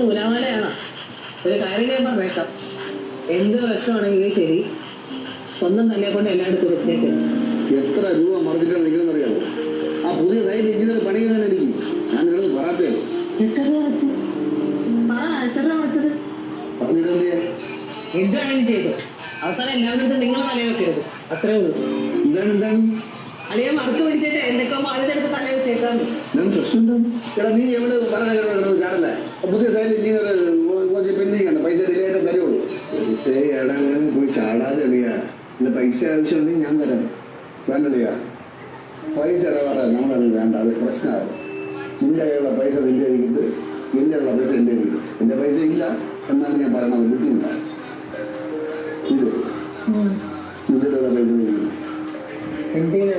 നൂലാമാലയാണോ? ഒരു കാര്യം ഞാൻ പറഞ്ഞേക്കാം, എന്ത് പ്രശ്നമാണെങ്കിലും ശരി സ്വന്തം തലയെ കൊണ്ട് എല്ലായിടത്തും വെച്ചേക്ക്. എത്ര രൂപ മറിച്ചിട്ടാണ് നിൽക്കുന്നറിയാമോ? ആ പുതിയ സൈറ്റ് എഞ്ചിനീയർ പണിയുന്നതാണ് എനിക്ക്. ഞാൻ നിങ്ങളത് പറയാത്തേ. പറഞ്ഞിട്ടേ എന്താണ് ചെയ്തു? അവസാനം എല്ലാവരും നിങ്ങൾ തലയെ വെക്കരുത്, അത്രേ ഉള്ളൂ. എന്താണ് അളിയെ മറച്ചു പിടിച്ചിട്ട് എന്തൊക്കെയോ മാറിച്ചെടുത്ത് തലയെ വെച്ചേക്കാന്ന്. എടാ നീ എവിടെ പറഞ്ഞ ചാടല്ലേ? പുതിയ സൈറ്റ് എഞ്ചിനീയർ കുറച്ച് പെൻഡിങ് ആണ്, പൈസ ഡിലേ ആയിട്ട് തരുള്ളൂ. പോയി ചാടാതെളിയാ. എന്റെ പൈസ ആവശ്യമുണ്ടെങ്കിൽ ഞാൻ തരാം. വേണ്ടളിയാ, പൈസ ഇടപാടാ നമ്മളത് വേണ്ട, അത് പ്രശ്നമാകും. നിന്റെ കയ്യിലുള്ള പൈസ നിന്റെ ഇരിക്കുന്നത്, എന്റെ ഉള്ള പൈസ എന്റെ ഇരിക്കും. എന്റെ പൈസ ഇല്ല എന്നാണ് ഞാൻ പറയണത്. ബുദ്ധിമുട്ടാണ്. ഇത് നിന്റെ പൈസ എന്തിനാ